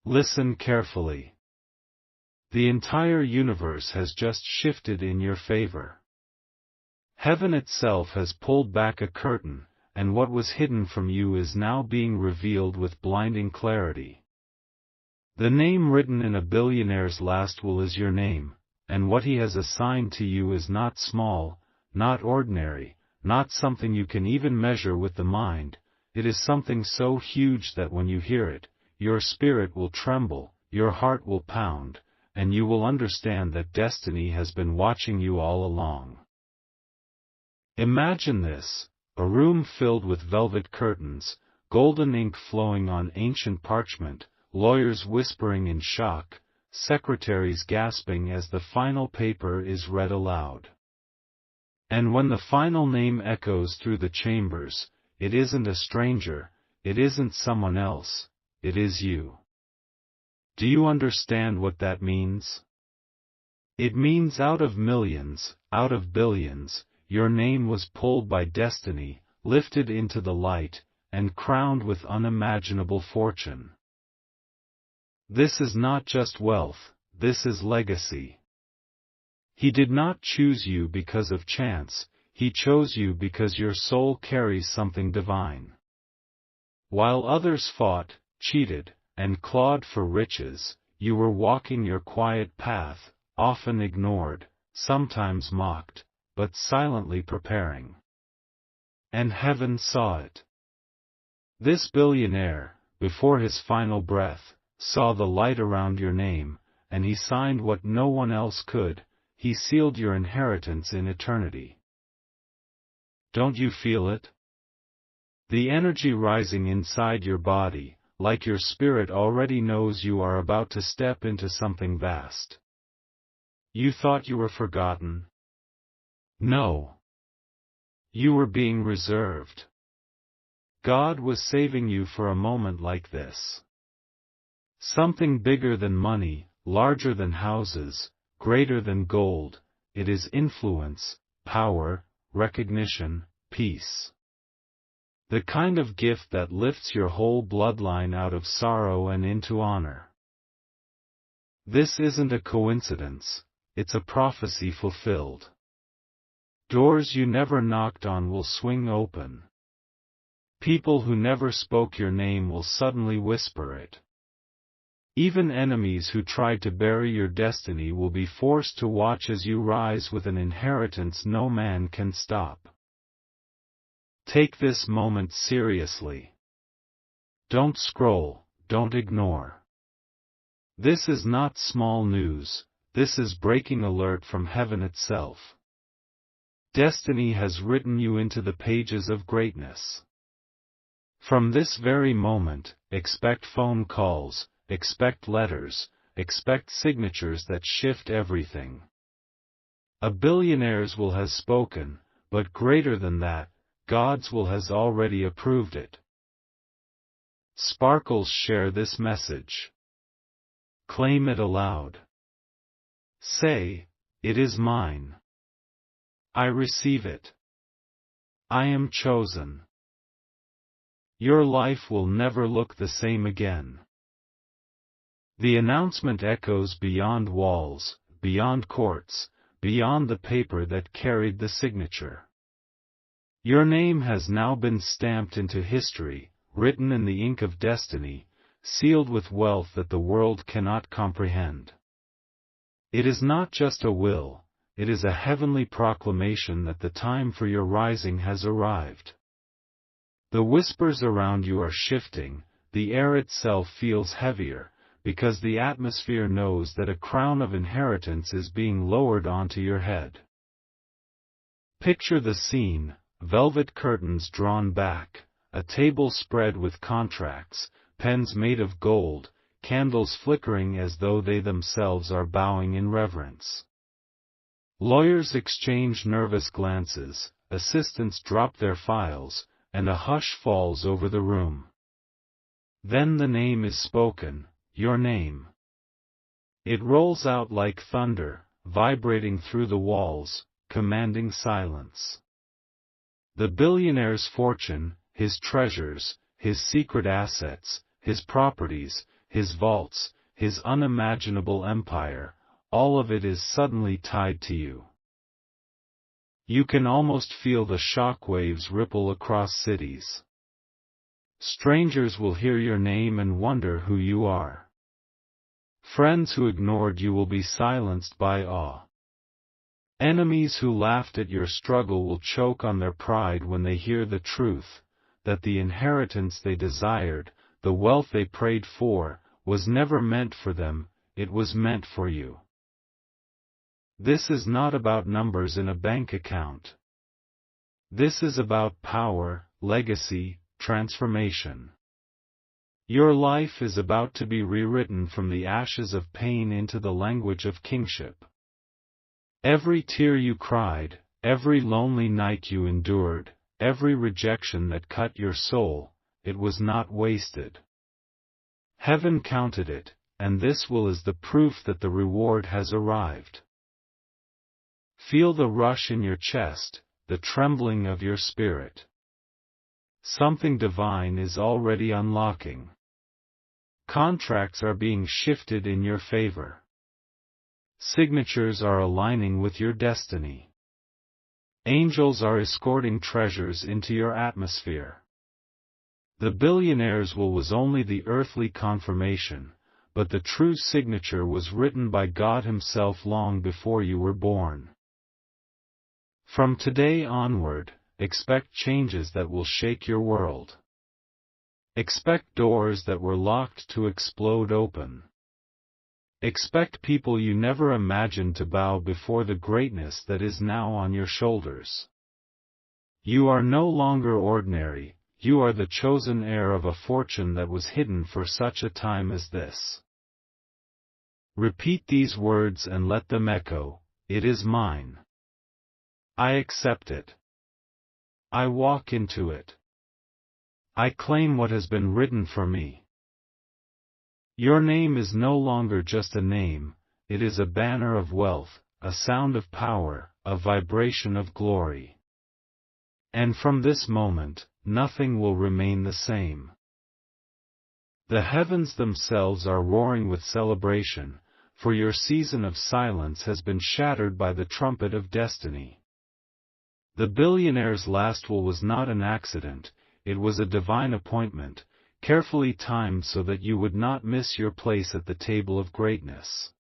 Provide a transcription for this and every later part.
Listen carefully. The entire universe has just shifted in your favor. Heaven itself has pulled back a curtain, and what was hidden from you is now being revealed with blinding clarity. The name written in a billionaire's last will is your name, and what he has assigned to you is not small, not ordinary, not something you can even measure with the mind. It is something so huge that when you hear it, your spirit will tremble, your heart will pound, and you will understand that destiny has been watching you all along. Imagine this: a room filled with velvet curtains, golden ink flowing on ancient parchment, lawyers whispering in shock, secretaries gasping as the final paper is read aloud. And when the final name echoes through the chambers, it isn't a stranger, it isn't someone else, it is you. Do you understand what that means? It means out of millions, out of billions, your name was pulled by destiny, lifted into the light, and crowned with unimaginable fortune. This is not just wealth, this is legacy. He did not choose you because of chance, he chose you because your soul carries something divine. While others fought, cheated, and clawed for riches, you were walking your quiet path, often ignored, sometimes mocked, but silently preparing. And heaven saw it. This billionaire, before his final breath, saw the light around your name, and he signed what no one else could: he sealed your inheritance in eternity. Don't you feel it? The energy rising inside your body, like your spirit already knows you are about to step into something vast. You thought you were forgotten? No. You were being reserved. God was saving you for a moment like this. Something bigger than money, larger than houses, greater than gold. It is influence, power, recognition, peace. The kind of gift that lifts your whole bloodline out of sorrow and into honor. This isn't a coincidence, it's a prophecy fulfilled. Doors you never knocked on will swing open. People who never spoke your name will suddenly whisper it. Even enemies who tried to bury your destiny will be forced to watch as you rise with an inheritance no man can stop. Take this moment seriously. Don't scroll, don't ignore. This is not small news, this is breaking alert from heaven itself. Destiny has written you into the pages of greatness. From this very moment, expect phone calls, expect letters, expect signatures that shift everything. A billionaire's will has spoken, but greater than that, God's will has already approved it. Sparkles share this message. Claim it aloud. Say, it is mine. I receive it. I am chosen. Your life will never look the same again. The announcement echoes beyond walls, beyond courts, beyond the paper that carried the signature. Your name has now been stamped into history, written in the ink of destiny, sealed with wealth that the world cannot comprehend. It is not just a will, it is a heavenly proclamation that the time for your rising has arrived. The whispers around you are shifting, the air itself feels heavier, because the atmosphere knows that a crown of inheritance is being lowered onto your head. Picture the scene: velvet curtains drawn back, a table spread with contracts, pens made of gold, candles flickering as though they themselves are bowing in reverence. Lawyers exchange nervous glances, assistants drop their files, and a hush falls over the room. Then the name is spoken, your name. It rolls out like thunder, vibrating through the walls, commanding silence. The billionaire's fortune, his treasures, his secret assets, his properties, his vaults, his unimaginable empire, all of it is suddenly tied to you. You can almost feel the shock waves ripple across cities. Strangers will hear your name and wonder who you are. Friends who ignored you will be silenced by awe. Enemies who laughed at your struggle will choke on their pride when they hear the truth, that the inheritance they desired, the wealth they prayed for, was never meant for them, it was meant for you. This is not about numbers in a bank account. This is about power, legacy, transformation. Your life is about to be rewritten from the ashes of pain into the language of kingship. Every tear you cried, every lonely night you endured, every rejection that cut your soul, it was not wasted. Heaven counted it, and this is the proof that the reward has arrived. Feel the rush in your chest, the trembling of your spirit. Something divine is already unlocking. Contracts are being shifted in your favor. Signatures are aligning with your destiny. Angels are escorting treasures into your atmosphere. The Billionaire's will was only the earthly confirmation, but the true signature was written by God Himself long before you were born. From today onward, expect changes that will shake your world. Expect doors that were locked to explode open. Expect people you never imagined to bow before the greatness that is now on your shoulders. You are no longer ordinary, you are the chosen heir of a fortune that was hidden for such a time as this. Repeat these words and let them echo, it is mine. I accept it. I walk into it. I claim what has been written for me. Your name is no longer just a name, it is a banner of wealth, a sound of power, a vibration of glory. And from this moment, nothing will remain the same. The heavens themselves are roaring with celebration, for your season of silence has been shattered by the trumpet of destiny. The Billionaire's last will was not an accident, it was a divine appointment, carefully timed so that you would not miss your place at the table of greatness.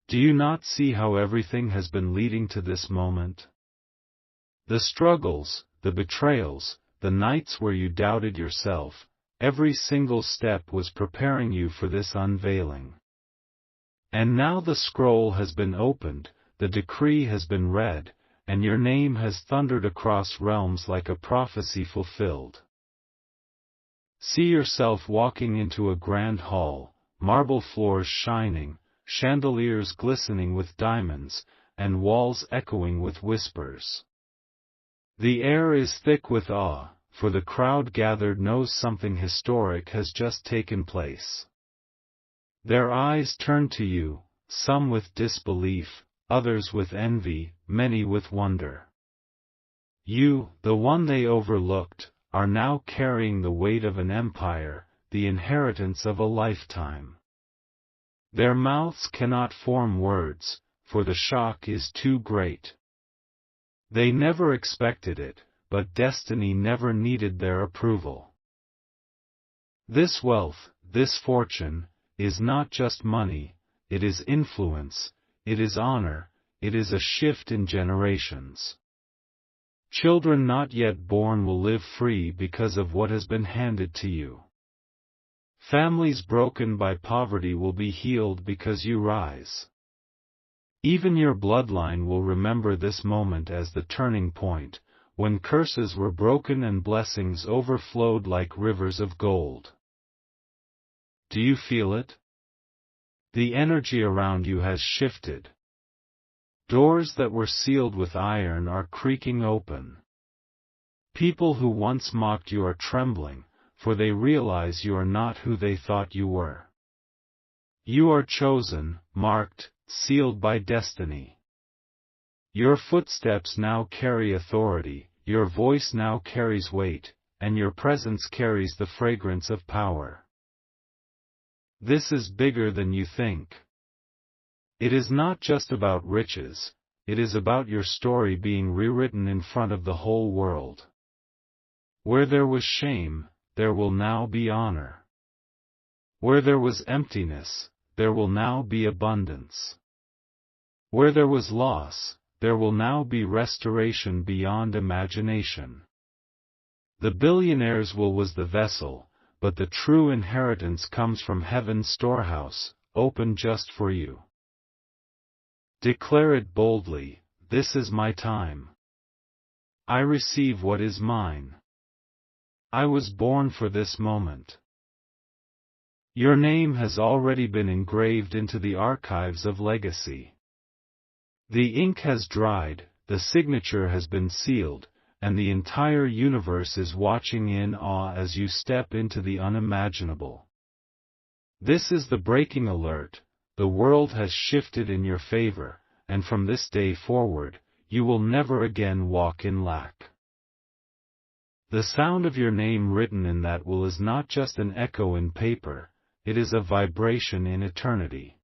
Do you not see how everything has been leading to this moment? The struggles, the betrayals, the nights where you doubted yourself, every single step was preparing you for this unveiling. And now the scroll has been opened, the decree has been read, and your name has thundered across realms like a prophecy fulfilled. See yourself walking into a grand hall, marble floors shining, chandeliers glistening with diamonds, and walls echoing with whispers. The air is thick with awe, for the crowd gathered knows something historic has just taken place. Their eyes turn to you, some with disbelief, others with envy, many with wonder. You, the one they overlooked, are now carrying the weight of an empire, the inheritance of a lifetime. Their mouths cannot form words, for the shock is too great. They never expected it, but destiny never needed their approval. This wealth, this fortune, is not just money, it is influence, it is honor, it is a shift in generations. Children not yet born will live free because of what has been handed to you. Families broken by poverty will be healed because you rise. Even your bloodline will remember this moment as the turning point, when curses were broken and blessings overflowed like rivers of gold. Do you feel it? The energy around you has shifted. Doors that were sealed with iron are creaking open. People who once mocked you are trembling, for they realize you are not who they thought you were. You are chosen, marked, sealed by destiny. Your footsteps now carry authority, your voice now carries weight, and your presence carries the fragrance of power. This is bigger than you think. It is not just about riches, it is about your story being rewritten in front of the whole world. Where there was shame, there will now be honor. Where there was emptiness, there will now be abundance. Where there was loss, there will now be restoration beyond imagination. The billionaire's will was the vessel, but the true inheritance comes from heaven's storehouse, open just for you. Declare it boldly, this is my time. I receive what is mine. I was born for this moment. Your name has already been engraved into the archives of legacy. The ink has dried, the signature has been sealed, and the entire universe is watching in awe as you step into the unimaginable. This is the breaking alert, the world has shifted in your favor, and from this day forward, you will never again walk in lack. The sound of your name written in that will is not just an echo in paper, it is a vibration in eternity.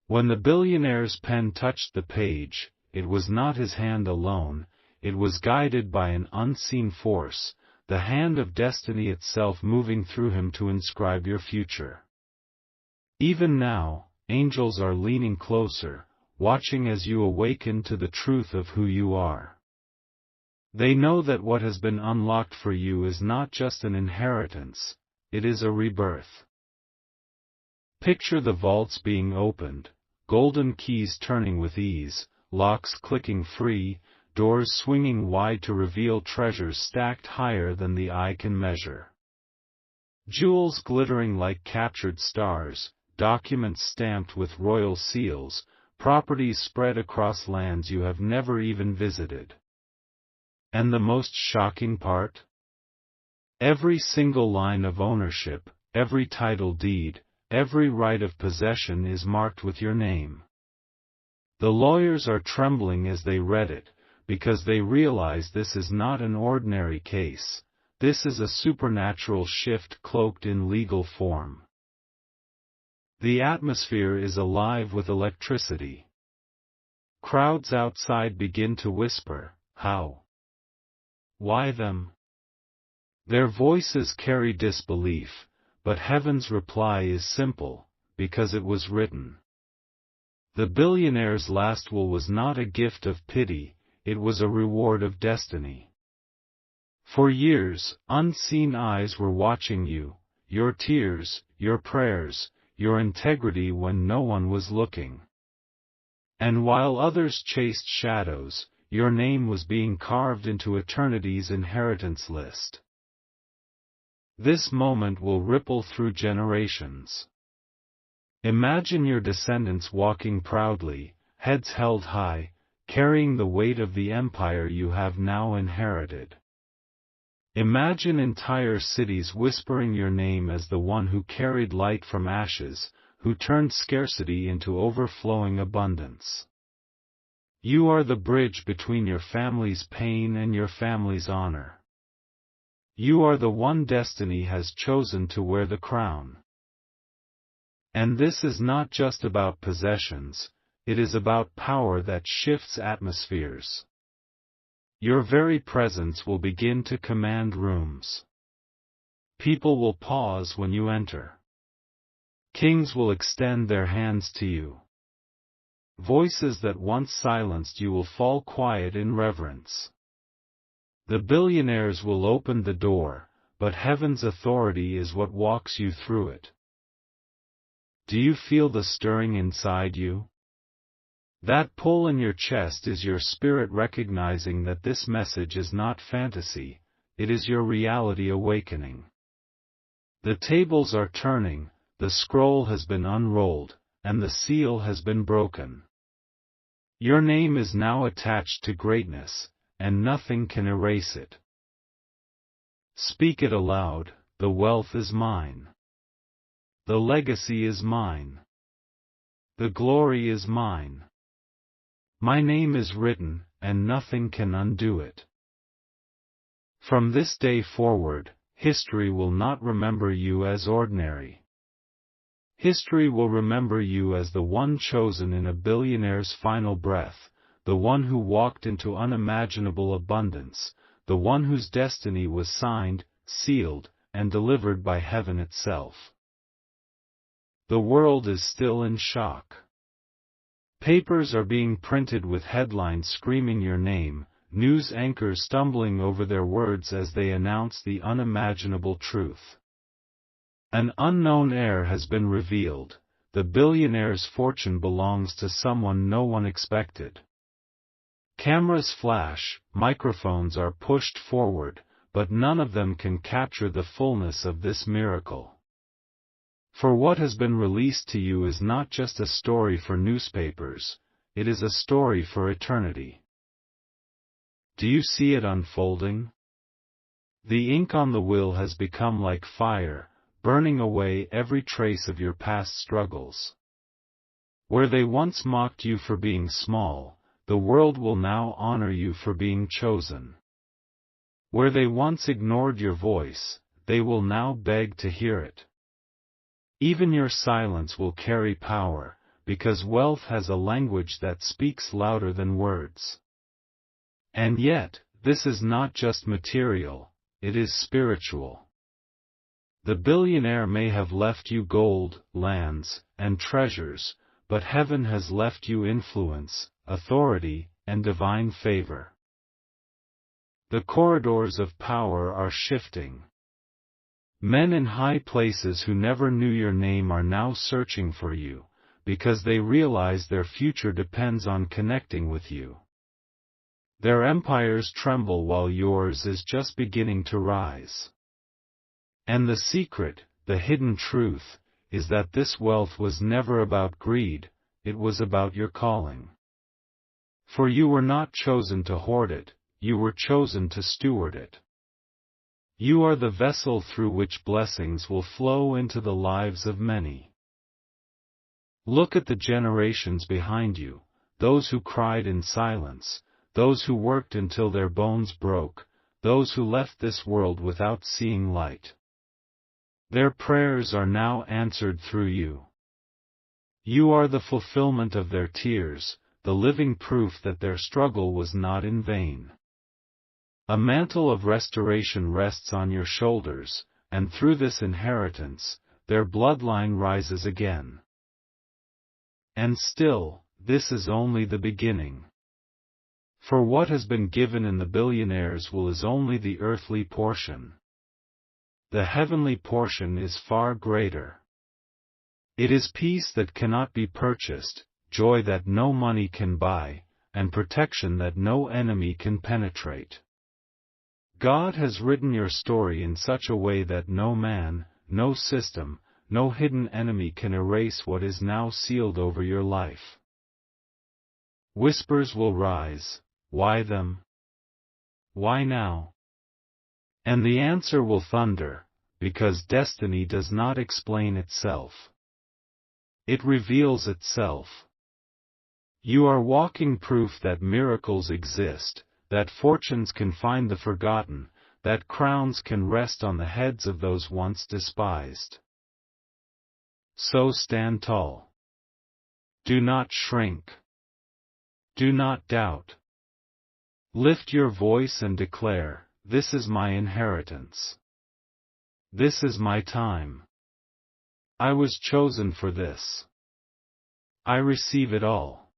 When the billionaire's pen touched the page, it was not his hand alone, it was guided by an unseen force, the hand of destiny itself moving through him to inscribe your future. Even now, angels are leaning closer, watching as you awaken to the truth of who you are. They know that what has been unlocked for you is not just an inheritance, it is a rebirth. Picture the vaults being opened, golden keys turning with ease, locks clicking free, doors swinging wide to reveal treasures stacked higher than the eye can measure. Jewels glittering like captured stars, documents stamped with royal seals, properties spread across lands you have never even visited. And the most shocking part? Every single line of ownership, every title deed, every right of possession is marked with your name. The lawyers are trembling as they read it, because they realize this is not an ordinary case, this is a supernatural shift cloaked in legal form. The atmosphere is alive with electricity. Crowds outside begin to whisper, "How? Why them?" Their voices carry disbelief, but heaven's reply is simple, because it was written. The billionaire's last will was not a gift of pity, it was a reward of destiny. For years, unseen eyes were watching you, your tears, your prayers, your integrity when no one was looking. And while others chased shadows, your name was being carved into eternity's inheritance list. This moment will ripple through generations. Imagine your descendants walking proudly, heads held high, carrying the weight of the empire you have now inherited. Imagine entire cities whispering your name as the one who carried light from ashes, who turned scarcity into overflowing abundance. You are the bridge between your family's pain and your family's honor. You are the one destiny has chosen to wear the crown. And this is not just about possessions, it is about power that shifts atmospheres. Your very presence will begin to command rooms. People will pause when you enter. Kings will extend their hands to you. Voices that once silenced you will fall quiet in reverence. The billionaires will open the door, but heaven's authority is what walks you through it. Do you feel the stirring inside you? That pull in your chest is your spirit recognizing that this message is not fantasy, it is your reality awakening. The tables are turning, the scroll has been unrolled, and the seal has been broken. Your name is now attached to greatness, and nothing can erase it. Speak it aloud, the wealth is mine. The legacy is mine. The glory is mine. My name is written, and nothing can undo it. From this day forward, history will not remember you as ordinary. History will remember you as the one chosen in a billionaire's final breath, the one who walked into unimaginable abundance, the one whose destiny was signed, sealed, and delivered by heaven itself. The world is still in shock. Papers are being printed with headlines screaming your name, news anchors stumbling over their words as they announce the unimaginable truth. An unknown heir has been revealed. The billionaire's fortune belongs to someone no one expected. Cameras flash, microphones are pushed forward, but none of them can capture the fullness of this miracle. For what has been released to you is not just a story for newspapers, it is a story for eternity. Do you see it unfolding? The ink on the will has become like fire, burning away every trace of your past struggles. Where they once mocked you for being small, the world will now honor you for being chosen. Where they once ignored your voice, they will now beg to hear it. Even your silence will carry power, because wealth has a language that speaks louder than words. And yet, this is not just material, it is spiritual. The billionaire may have left you gold, lands, and treasures, but heaven has left you influence, authority, and divine favor. The corridors of power are shifting. Men in high places who never knew your name are now searching for you, because they realize their future depends on connecting with you. Their empires tremble while yours is just beginning to rise. And the secret, the hidden truth, is that this wealth was never about greed, it was about your calling. For you were not chosen to hoard it, you were chosen to steward it. You are the vessel through which blessings will flow into the lives of many. Look at the generations behind you, those who cried in silence, those who worked until their bones broke, those who left this world without seeing light. Their prayers are now answered through you. You are the fulfillment of their tears, the living proof that their struggle was not in vain. A mantle of restoration rests on your shoulders, and through this inheritance, their bloodline rises again. And still, this is only the beginning. For what has been given in the billionaire's will is only the earthly portion. The heavenly portion is far greater. It is peace that cannot be purchased, joy that no money can buy, and protection that no enemy can penetrate. God has written your story in such a way that no man, no system, no hidden enemy can erase what is now sealed over your life. Whispers will rise, why them? Why now? And the answer will thunder, because destiny does not explain itself. It reveals itself. You are walking proof that miracles exist, that fortunes can find the forgotten, that crowns can rest on the heads of those once despised. So stand tall. Do not shrink. Do not doubt. Lift your voice and declare, "This is my inheritance. This is my time. I was chosen for this. I receive it all."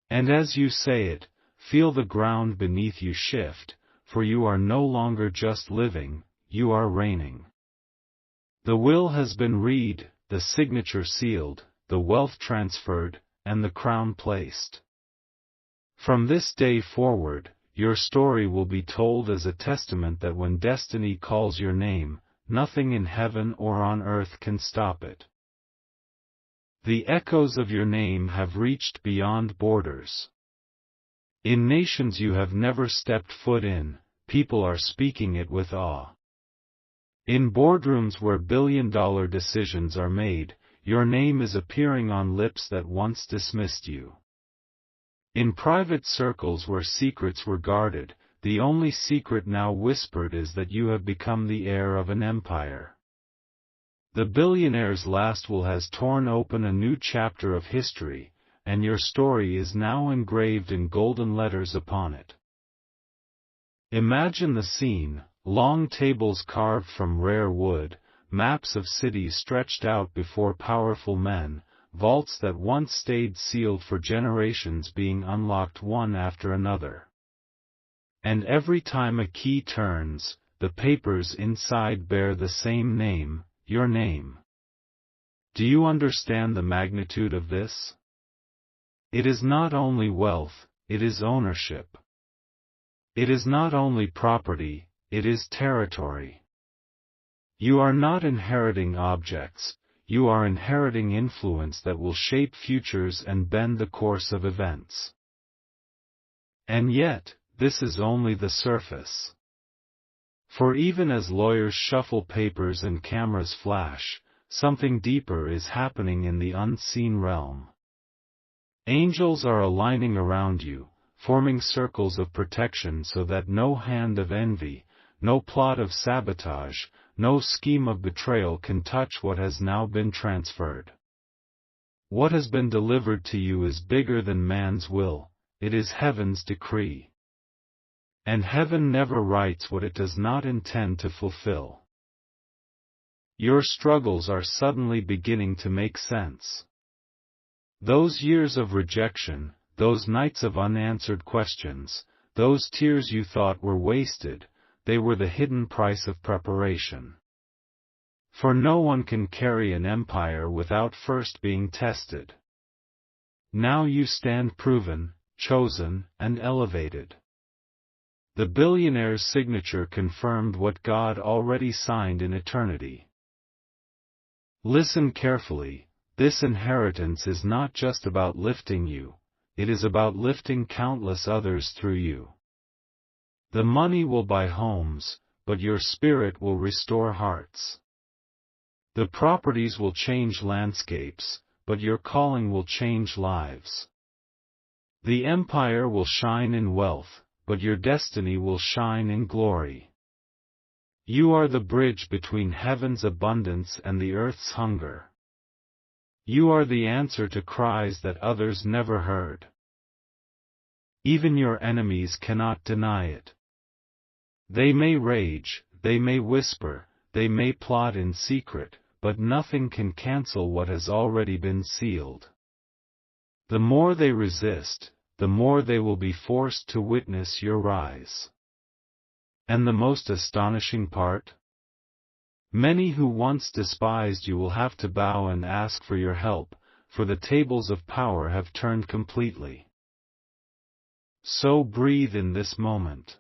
And as you say it, feel the ground beneath you shift, for you are no longer just living, you are reigning. The will has been read, the signature sealed, the wealth transferred, and the crown placed. From this day forward, your story will be told as a testament that when destiny calls your name, nothing in heaven or on earth can stop it. The echoes of your name have reached beyond borders. In nations you have never stepped foot in, people are speaking it with awe. In boardrooms where billion-dollar decisions are made, your name is appearing on lips that once dismissed you. In private circles where secrets were guarded, the only secret now whispered is that you have become the heir of an empire. The billionaire's last will has torn open a new chapter of history, and your story is now engraved in golden letters upon it. Imagine the scene: long tables carved from rare wood, maps of cities stretched out before powerful men, vaults that once stayed sealed for generations being unlocked one after another. And every time a key turns, the papers inside bear the same name, your name. Do you understand the magnitude of this? It is not only wealth, it is ownership. It is not only property, it is territory. You are not inheriting objects, you are inheriting influence that will shape futures and bend the course of events. And yet, this is only the surface. For even as lawyers shuffle papers and cameras flash, something deeper is happening in the unseen realm. Angels are aligning around you, forming circles of protection so that no hand of envy, no plot of sabotage, no scheme of betrayal can touch what has now been transferred. What has been delivered to you is bigger than man's will, it is heaven's decree. And heaven never writes what it does not intend to fulfill. Your struggles are suddenly beginning to make sense. Those years of rejection, those nights of unanswered questions, those tears you thought were wasted, they were the hidden price of preparation. For no one can carry an empire without first being tested. Now you stand proven, chosen, and elevated. The billionaire's signature confirmed what God already signed in eternity. Listen carefully, this inheritance is not just about lifting you, it is about lifting countless others through you. The money will buy homes, but your spirit will restore hearts. The properties will change landscapes, but your calling will change lives. The empire will shine in wealth, but your destiny will shine in glory. You are the bridge between heaven's abundance and the earth's hunger. You are the answer to cries that others never heard. Even your enemies cannot deny it. They may rage, they may whisper, they may plot in secret, but nothing can cancel what has already been sealed. The more they resist, the more they will be forced to witness your rise. And the most astonishing part? Many who once despised you will have to bow and ask for your help, for the tables of power have turned completely. So breathe in this moment.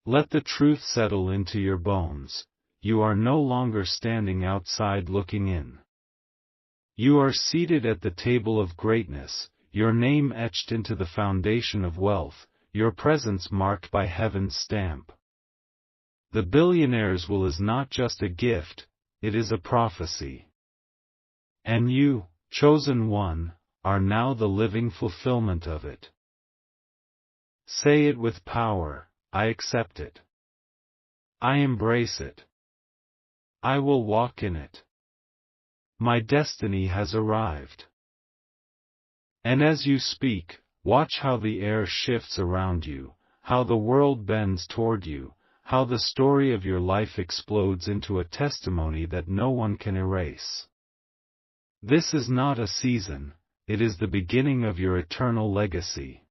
Let the truth settle into your bones, you are no longer standing outside looking in. You are seated at the table of greatness, your name etched into the foundation of wealth, your presence marked by heaven's stamp. The billionaire's will is not just a gift, it is a prophecy. And you, chosen one, are now the living fulfillment of it. Say it with power, I accept it. I embrace it. I will walk in it. My destiny has arrived. And as you speak, watch how the air shifts around you, how the world bends toward you, how the story of your life explodes into a testimony that no one can erase. This is not a season, it is the beginning of your eternal legacy.